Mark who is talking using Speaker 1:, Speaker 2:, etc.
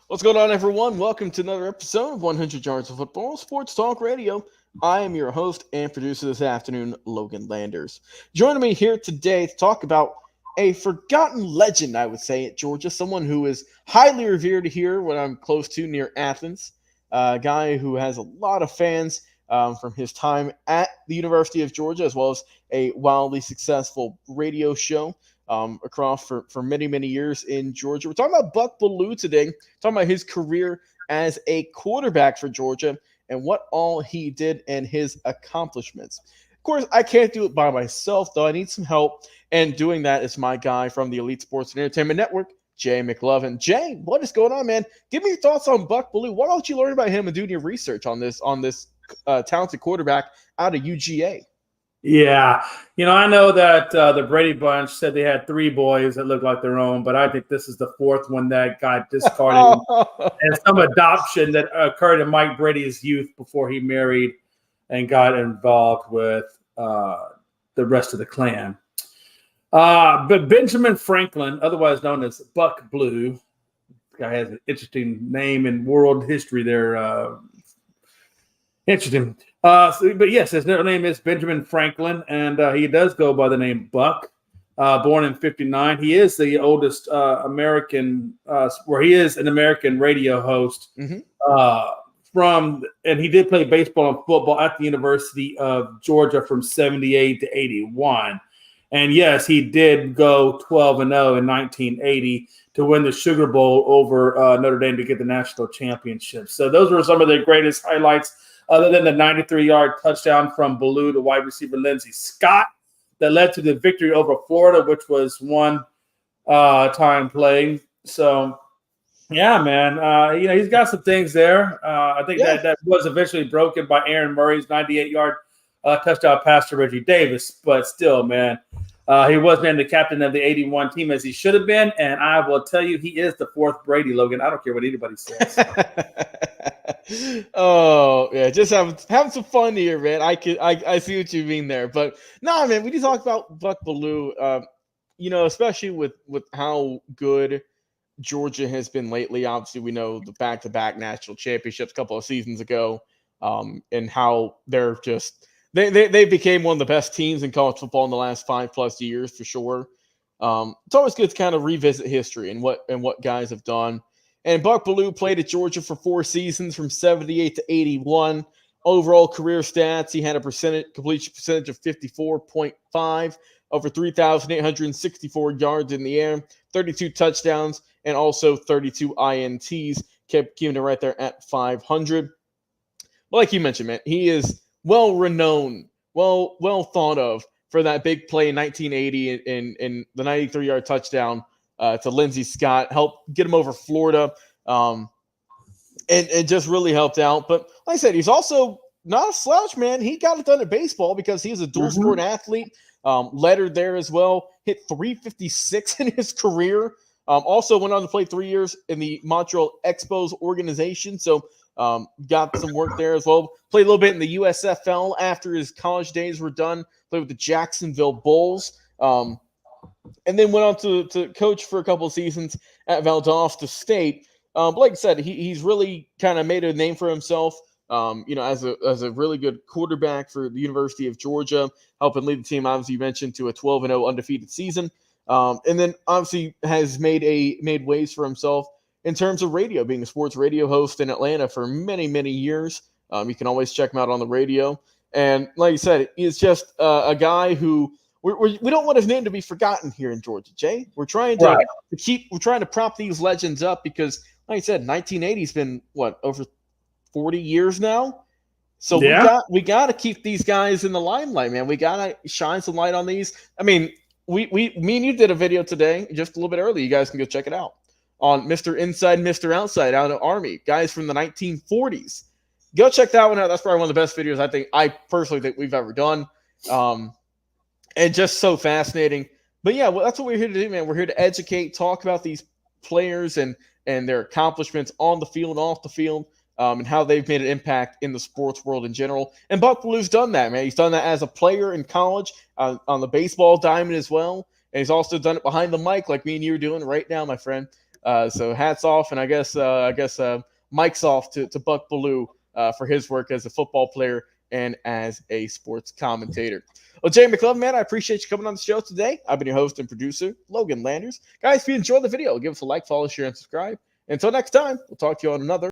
Speaker 1: What's going on, everyone? Welcome to another episode of 100 Yards of Football Sports Talk Radio. I am your host and producer this afternoon, Logan Landers. Joining me here today to talk about a forgotten legend, I would say, at Georgia, someone who is highly revered here when I'm close to near Athens, a guy who has a lot of fans from his time at the University of Georgia, as well as a wildly successful radio show across for many, many years in Georgia. We're talking about Buck Belue today, talking about his career as a quarterback for Georgia and what all he did and his accomplishments. Of course, I can't do it by myself, though. I need some help, and doing that is my guy from the Elite Sports and Entertainment Network, Jay McLovin. Jay, what is going on, man? Give me your thoughts on Buck Belue. Why don't you learn about him and do your research on this talented quarterback out of UGA?
Speaker 2: Yeah. I know that the Brady Bunch said they had three boys that looked like their own, but I think this is the fourth one that got discarded and some adoption that occurred in Mike Brady's youth before he married and got involved with the rest of the clan. But Benjamin Franklin, otherwise known as Buck Belue, this guy has an interesting name in world history there. Interesting. But yes, his name is Benjamin Franklin, and he does go by the name Buck. Born in '59, he is the oldest American, where he is an American radio host.
Speaker 1: Mm-hmm.
Speaker 2: And he did play baseball and football at the University of Georgia from '78 to '81. And yes, he did go 12-0 in 1980 to win the Sugar Bowl over Notre Dame to get the national championship. So those were some of the greatest highlights, other than the 93-yard touchdown from Belue to wide receiver Lindsey Scott that led to the victory over Florida, which was one time playing. So, yeah, man, he's got some things there. I think that was eventually broken by Aaron Murray's 98-yard touchdown pass to Reggie Davis. But still, man, he was named the captain of the 81 team as he should have been. And I will tell you, he is the fourth Brady, Logan. I don't care what anybody says.
Speaker 1: Oh yeah, just having some fun here, man. I see what you mean there, but no, man, we need to talk about Buck Belue. Especially with how good Georgia has been lately. Obviously, we know the back-to-back national championships a couple of seasons ago, and how they're just they became one of the best teams in college football in the last 5+ years for sure. It's always good to kind of revisit history and what guys have done. And Buck Belue played at Georgia for 4 seasons from 78 to 81. Overall career stats, he had a completion percentage of 54.5, over 3,864 yards in the air, 32 touchdowns, and also 32 INTs, keeping it right there at 500. But like you mentioned, man, he is well-renowned, well thought of for that big play in 1980 in the 93-yard touchdown to Lindsey Scott, helped get him over Florida, and just really helped out. But like I said, he's also not a slouch, man. He got it done at baseball because he's a dual-sport athlete, lettered there as well, hit 356 in his career. Also went on to play 3 years in the Montreal Expos organization, so got some work there as well. Played a little bit in the USFL after his college days were done, played with the Jacksonville Bulls. And then went on to coach for a couple of seasons at Valdosta State. But like I said, he's really kind of made a name for himself, as a really good quarterback for the University of Georgia, helping lead the team, obviously you mentioned, to a 12-0 undefeated season. And then obviously has made waves for himself in terms of radio, being a sports radio host in Atlanta for many, many years. You can always check him out on the radio. And like you said, he's just a guy who we don't want his name to be forgotten here in Georgia, Jay. We're trying to prop these legends up because, like I said, 1980's been over 40 years now. So we got to keep these guys in the limelight, man. We got to shine some light on these. I mean, me and you did a video today, just a little bit early. You guys can go check it out on Mr. Inside, Mr. Outside out of Army, guys from the 1940s. Go check that one out. That's probably one of the best videos I personally think we've ever done. And just so fascinating. But yeah, that's what we're here to do, man. We're here to educate, talk about these players and their accomplishments on the field, off the field, and how they've made an impact in the sports world in general. And Buck Belue's done that, man. He's done that as a player in college, on the baseball diamond as well. And he's also done it behind the mic like me and you are doing right now, my friend, So hats off, and I guess mic's off to Buck Belue for his work as a football player and as a sports commentator. Well, Jay McClellan, man, I appreciate you coming on the show today. I've been your host and producer, Logan Landers. Guys, if you enjoyed the video, give us a like, follow, share, and subscribe. Until next time, we'll talk to you on another